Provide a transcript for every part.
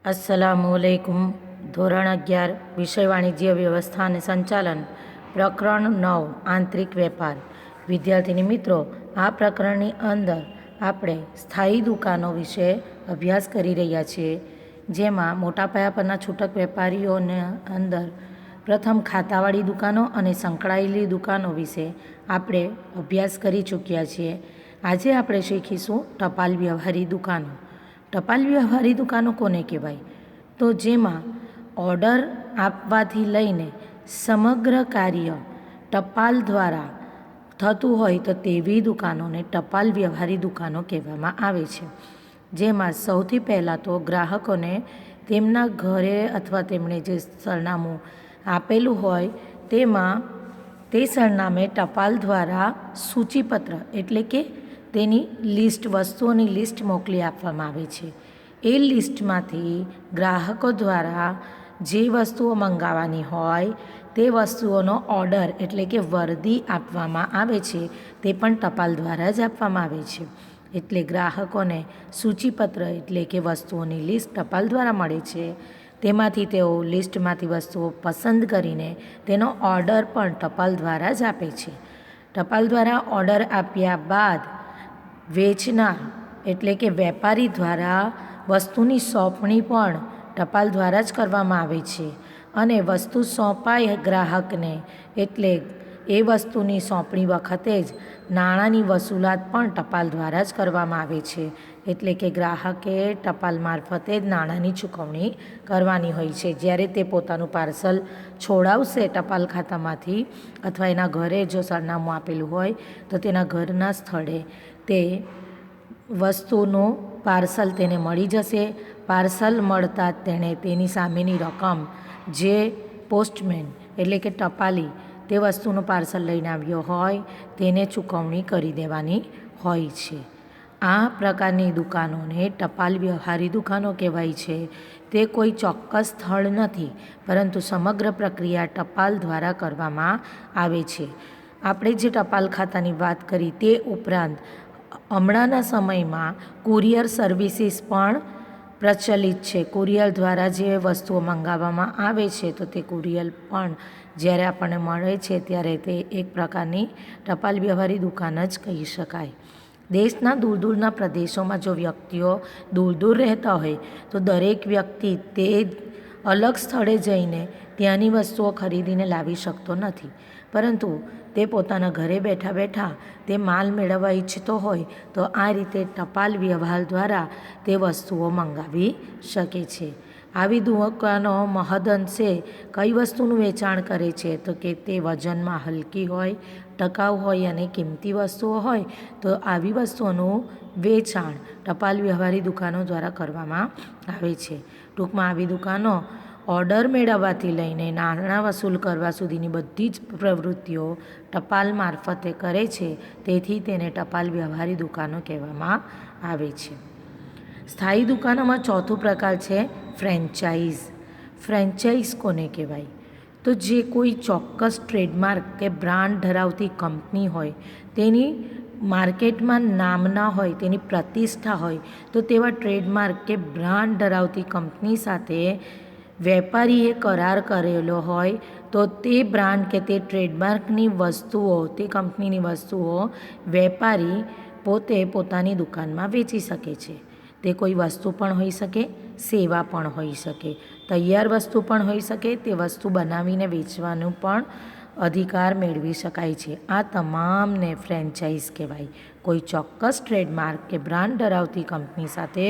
अस्सलामुअलैकुम। ધોરણ 11 વિષય વાણિજ્ય વ્યવસ્થા અને સંચાલન, પ્રકરણ 9 આંતરિક વેપાર. વિદ્યાર્થીની મિત્રો, આ પ્રકરણની અંદર આપણે સ્થાયી દુકાનો વિશે અભ્યાસ કરી રહ્યા છીએ, જેમાં મોટા પાયા પરના છૂટક વેપારીઓના અંદર પ્રથમ ખાતાવાળી દુકાનો અને સંકળાયેલી દુકાનો વિશે આપણે અભ્યાસ કરી ચૂક્યા છીએ. આજે આપણે શીખીશું ટપાલ વ્યવહારી દુકાનો. ટપાલ વ્યવહારી દુકાનો કોને કહેવાય? તો જેમાં ઓર્ડર આપવાથી લઈને સમગ્ર કાર્ય ટપાલ દ્વારા થતું હોય તો તેવી દુકાનોને ટપાલ વ્યવહારી દુકાનો કહેવામાં આવે છે. જેમાં સૌથી પહેલાં તો ગ્રાહકોને તેમના ઘરે અથવા તેમણે જે સરનામું આપેલું હોય તેમાં તે સરનામે ટપાલ દ્વારા સૂચિપત્ર એટલે કે તેની લિસ્ટ, વસ્તુઓની લિસ્ટ મોકલી આપવામાં આવે છે. એ લિસ્ટમાંથી ગ્રાહકો દ્વારા જે વસ્તુઓ મંગાવવાની હોય તે વસ્તુઓનો ઓર્ડર એટલે કે વર્દી આપવામાં આવે છે. તે પણ ટપાલ દ્વારા જ આપવામાં આવે છે. એટલે ગ્રાહકોને સૂચિપત્ર એટલે કે વસ્તુઓની લિસ્ટ ટપાલ દ્વારા મળે છે. તેમાંથી તેઓ લિસ્ટમાંથી વસ્તુઓ પસંદ કરીને તેનો ઓર્ડર પણ ટપાલ દ્વારા જ આપે છે. ટપાલ દ્વારા ઓર્ડર આપ્યા બાદ વેચનાર એટલે કે વેપારી દ્વારા વસ્તુની સોંપણી પણ ટપાલ દ્વારા જ કરવામાં આવે છે. અને વસ્તુ સોંપાય ગ્રાહકને એટલે એ વસ્તુની સોંપણી વખતે જ નાણાંની વસૂલાત પણ ટપાલ દ્વારા જ કરવામાં આવે છે. એટલે કે ગ્રાહકે ટપાલ મારફતે જ નાણાંની ચૂકવણી કરવાની હોય છે. જ્યારે તે પોતાનું પાર્સલ છોડાવશે ટપાલ ખાતામાંથી અથવા એના ઘરે જો સરનામું આપેલું હોય તો તેના ઘરના સ્થળે તે વસ્તુનું પાર્સલ તેને મળી જશે. પાર્સલ મળતાં જ તેણે તેની સામેની રકમ જે પોસ્ટમેન એટલે કે ટપાલી તે વસ્તુનું પાર્સલ લઈને આવ્યો હોય તેને ચૂકવણી કરી દેવાની હોય છે. આ પ્રકારની દુકાનોને ટપાલ વ્યવહારી દુકાનો કહેવાય છે. તે કોઈ ચોક્કસ સ્થળ નથી, પરંતુ સમગ્ર પ્રક્રિયા ટપાલ દ્વારા કરવામાં આવે છે. આપણે જે ટપાલ ખાતાની વાત કરી તે ઉપરાંત હમણાંના સમયમાં કુરિયર સર્વિસીસ પણ પ્રચલિત છે. કુરિયર દ્વારા જે વસ્તુઓ મંગાવવામાં આવે છે તો તે કુરિયર પણ જ્યારે આપણને મળે છે ત્યારે તે એક પ્રકારની ટપાલ વ્યવહારી દુકાન જ કહી શકાય. દેશના દૂર દૂરના પ્રદેશોમાં જો વ્યક્તિઓ દૂર દૂર રહેતા હોય તો દરેક વ્યક્તિ તે અલગ સ્થળે જઈને ત્યાંની વસ્તુઓ ખરીદીને લાવી શકતો નથી, પરંતુ તે પોતાના ઘરે બેઠા બેઠા તે માલ મેળવવા ઈચ્છતો હોય તો આ રીતે ટપાલ વ્યવહાર દ્વારા તે વસ્તુઓ મંગાવી શકે છે. આવી દુકાનો મહદઅંશે કઈ વસ્તુનું વેચાણ કરે છે તો કે તે વજનમાં હલકી હોય, ટકાઉ હોય અને કિંમતી વસ્તુઓ હોય તો આવી વસ્તુઓનું વેચાણ ટપાલ વ્યવહારી દુકાનો દ્વારા કરવામાં આવે છે. ટૂંકમાં આવી દુકાનો ઓર્ડર મેળવવાથી લઈને નાણાં વસૂલ કરવા સુધીની બધી જ પ્રવૃત્તિઓ ટપાલ મારફતે કરે છે. તેથી તેને ટપાલ વ્યવહારી દુકાનો કહેવામાં આવે છે. સ્થાયી દુકાનોમાં ચોથું પ્રકાર છે ફ્રેન્ચાઇઝ. ફ્રેન્ચાઇઝ કોને કહેવાય? તો જે કોઈ ચોક્કસ ટ્રેડમાર્ક કે બ્રાન્ડ ધરાવતી કંપની હોય, તેની માર્કેટમાં નામના હોય, તેની પ્રતિષ્ઠા હોય તો તેવા ટ્રેડમાર્ક કે બ્રાન્ડ ધરાવતી કંપની સાથે વેપારીએ કરાર કરેલો હોય તો તે બ્રાન્ડ કે તે ટ્રેડમાર્કની વસ્તુઓ, તે કંપનીની વસ્તુઓ વેપારી પોતે પોતાની દુકાનમાં વેચી શકે છે. તે કોઈ વસ્તુ પણ હોઈ શકે, સેવા પણ હોઈ શકે, તૈયાર વસ્તુ પણ હોઈ શકે, તે વસ્તુ બનાવીને વેચવાનું પણ અધિકાર મેળવી શકાય છે. આ તમામને ફ્રેન્ચાઇઝ કહેવાય. કોઈ ચોક્કસ ટ્રેડમાર્ક કે બ્રાન્ડ ધરાવતી કંપની સાથે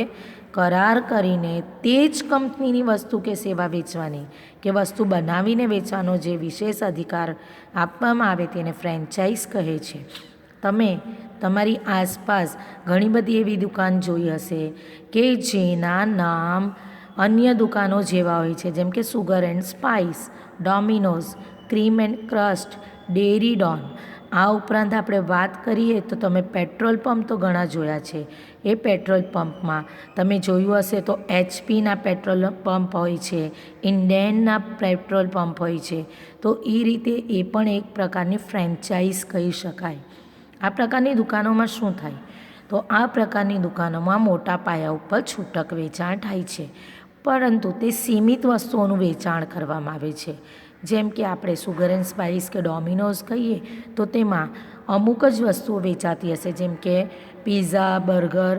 કરાર કરીને તે જ કંપનીની વસ્તુ કે સેવા વેચવાની કે વસ્તુ બનાવીને વેચવાનો જે વિશેષ અધિકાર આપવામાં આવે તેને ફ્રેન્ચાઇઝ કહે છે. તમે તમારી આસપાસ ઘણી બધી એવી દુકાન જોઈ હશે કે જેના નામ અન્ય દુકાનો જેવા હોય છે, જેમ કે sugar and spice, Domino's, cream and crust, dairy Don. આ ઉપરાંત આપણે વાત કરીએ તો તમે પેટ્રોલ પંપ તો ઘણા જોયા છે. એ પેટ્રોલ પંપમાં તમે જોયું હશે તો એચપીના પેટ્રોલ પંપ હોય છે, ઇન્ડેનના પેટ્રોલ પંપ હોય છે. તો એ રીતે એ પણ એક પ્રકારની ફ્રેન્ચાઇઝ કહી શકાય. આ પ્રકારની દુકાનોમાં શું થાય? તો આ પ્રકારની દુકાનોમાં મોટા પાયા ઉપર છૂટક વેચાણ થાય છે. પરંતુ તે સીમિત વસ્તુઓનું વેચાણ કરવામાં આવે છે. જેમ કે આપણે સુગર એન્ડ સ્પાઇસ કે ડોમિનોઝ કહીએ તો તેમાં અમુક જ વસ્તુઓ વેચાતી હશે, જેમ કે પીઝા, બર્ગર,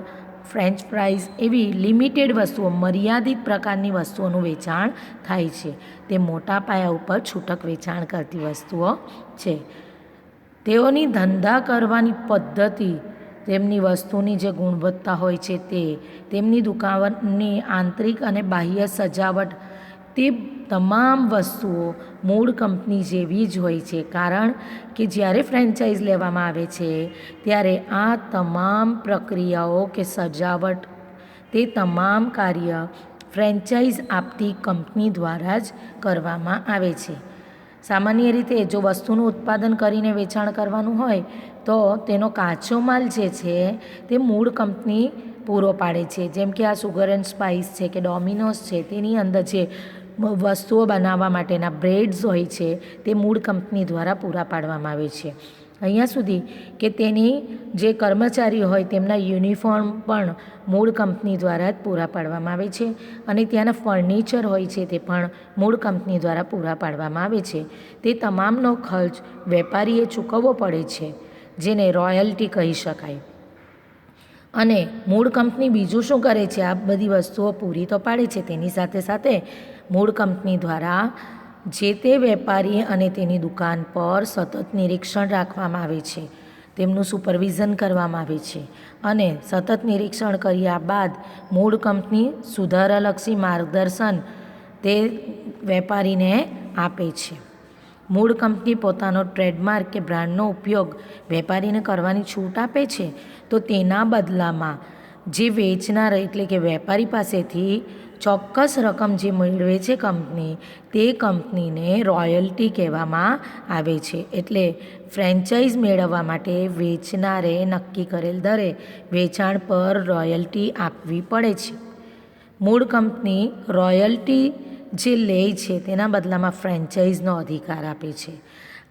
ફ્રેન્ચ ફ્રાઈઝ એવી લિમિટેડ વસ્તુઓ, મર્યાદિત પ્રકારની વસ્તુઓનું વેચાણ થાય છે. તે મોટા પાયા ઉપર છૂટક વેચાણ કરતી વસ્તુઓ છે. તેઓની ધંધા કરવાની પદ્ધતિ, તેમની વસ્તુની જે ગુણવત્તા હોય છે તે, તેમની દુકાનની આંતરિક અને બાહ્ય સજાવટ, તે તમામ વસ્તુઓ મૂળ કંપની જેવી જ હોય છે. કારણ કે જ્યારે ફ્રેન્ચાઇઝ લેવામાં આવે છે ત્યારે આ તમામ પ્રક્રિયાઓ કે સજાવટ, તે તમામ કાર્ય ફ્રેન્ચાઇઝ આપતી કંપની દ્વારા જ કરવામાં આવે છે. સામાન્ય રીતે જો વસ્તુનું ઉત્પાદન કરીને વેચાણ કરવાનું હોય તો તેનો કાચો માલ જે છે તે મૂળ કંપની પૂરો પાડે છે. જેમ કે આ સુગર એન્ડ સ્પાઇસ છે કે ડોમિનોઝ છે, તેની અંદર જે વસ્તુઓ બનાવવા માટેના બ્રેડ્સ હોય છે તે મૂળ કંપની દ્વારા પૂરા પાડવામાં આવે છે. અહીંયા સુધી કે તેની જે કર્મચારીઓ હોય તેમના યુનિફોર્મ પણ મૂળ કંપની દ્વારા જ પૂરા પાડવામાં આવે છે અને ત્યાંના ફર્નિચર હોય છે તે પણ મૂળ કંપની દ્વારા પૂરા પાડવામાં આવે છે. તે તમામનો ખર્ચ વેપારીએ ચૂકવવો પડે છે, જેને રોયલ્ટી કહી શકાય. અને મૂળ કંપની બીજું શું કરે છે? આ બધી વસ્તુઓ પૂરી તો પાડે છે, તેની સાથે સાથે મૂળ કંપની દ્વારા જે તે વેપારી અને તેની દુકાન પર સતત નિરીક્ષણ રાખવામાં આવે છે, તેમનું સુપરવિઝન કરવામાં આવે છે અને સતત નિરીક્ષણ કર્યા બાદ મૂળ કંપની સુધારાલક્ષી માર્ગદર્શન તે વેપારીને આપે છે. મૂળ કંપની પોતાનો ટ્રેડમાર્ક કે બ્રાન્ડનો ઉપયોગ વેપારીને કરવાની છૂટ આપે છે, તો તેના બદલામાં જે વેચનાર એટલે કે વેપારી પાસેથી ચોક્કસ રકમ જે મેળવે છે કંપની, તે કંપનીને રોયલ્ટી કહેવામાં આવે છે. એટલે ફ્રેન્ચાઇઝ મેળવવા માટે વેચનારે નક્કી કરેલ દરે વેચાણ પર રોયલ્ટી આપવી પડે છે. મૂળ કંપની રોયલ્ટી જે લે છે તેના બદલામાં ફ્રેન્ચાઇઝનો અધિકાર આપે છે.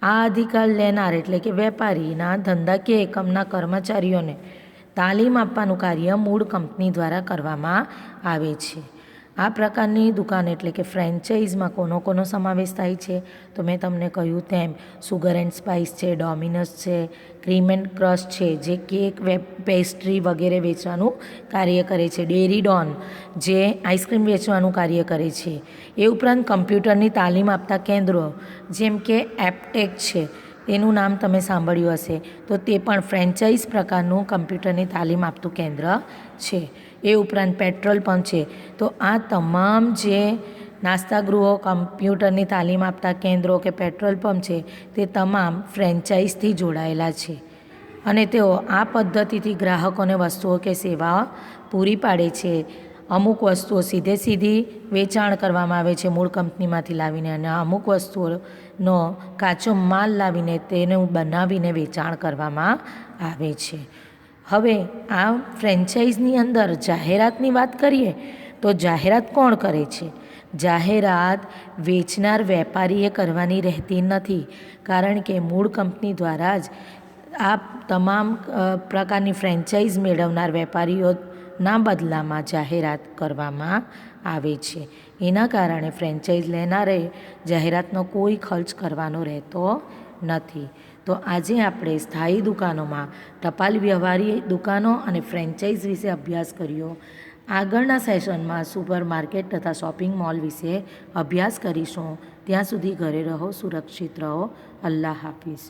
આ અધિકાર લેનાર એટલે કે વેપારીના ધંધાકીય એકમના કર્મચારીઓને તાલીમ આપવાનું કાર્ય મૂળ કંપની દ્વારા કરવામાં આવે છે. આ પ્રકારની દુકાન એટલે કે ફ્રેન્ચાઇઝમાં કોનો સમાવેશ થાય છે? તો મેં તમને કહ્યું તેમ સુગર એન્ડ સ્પાઇસ છે, ડોમિનોઝ છે, ક્રીમ એન્ડ ક્રશ છે જે કેક, પેસ્ટ્રી વગેરે વેચવાનું કાર્ય કરે છે, ડેરી ડોન જે આઈસ્ક્રીમ વેચવાનું કાર્ય કરે છે. એ ઉપરાંત કમ્પ્યુટરની તાલીમ આપતા કેન્દ્રો જેમ કે એપટેક છે, તેનું નામ તમે સાંભળ્યું હશે, તો તે પણ ફ્રેન્ચાઇઝ પ્રકારનું કમ્પ્યુટરની તાલીમ આપતું કેન્દ્ર છે. એ ઉપરાંત પેટ્રોલ પંપ છે. તો આ તમામ જે નાસ્તાગૃહો, કમ્પ્યુટરની તાલીમ આપતા કેન્દ્રો કે પેટ્રોલ પંપ છે તે તમામ ફ્રેન્ચાઇઝથી જોડાયેલા છે અને તેઓ આ પદ્ધતિથી ગ્રાહકોને વસ્તુઓ કે સેવાઓ પૂરી પાડે છે. અમુક વસ્તુઓ સીધી વેચાણ કરવામાં આવે છે મૂળ કંપનીમાંથી લાવીને, અને અમુક વસ્તુઓનો કાચો માલ લાવીને તેને બનાવીને વેચાણ કરવામાં આવે છે. હવે આ ફ્રેન્ચાઇઝની અંદર જાહેરાતની વાત કરીએ તો જાહેરાત કોણ કરે છે? જાહેરાત વેચનાર વેપારીએ કરવાની રહેતી નથી, કારણ કે મૂળ કંપની દ્વારા જ આ તમામ પ્રકારની ફ્રેન્ચાઇઝ મેળવનાર વેપારીઓના બદલામાં જાહેરાત કરવામાં આવે છે. એના કારણે ફ્રેન્ચાઇઝ લેનારે જાહેરાતનો કોઈ ખર્ચ કરવાનો રહેતો નથી. તો આજે આપણે સ્થાયી દુકાનોમાં ટપાલ વ્યવહારી દુકાનો અને ફ્રેન્ચાઇઝ વિશે અભ્યાસ કર્યો. આગળના સેશનમાં સુપર માર્કેટ તથા શોપિંગ મોલ વિશે અભ્યાસ કરીશું. ત્યાં સુધી ઘરે રહો, સુરક્ષિત રહો. અલ્લાહ હાફિઝ.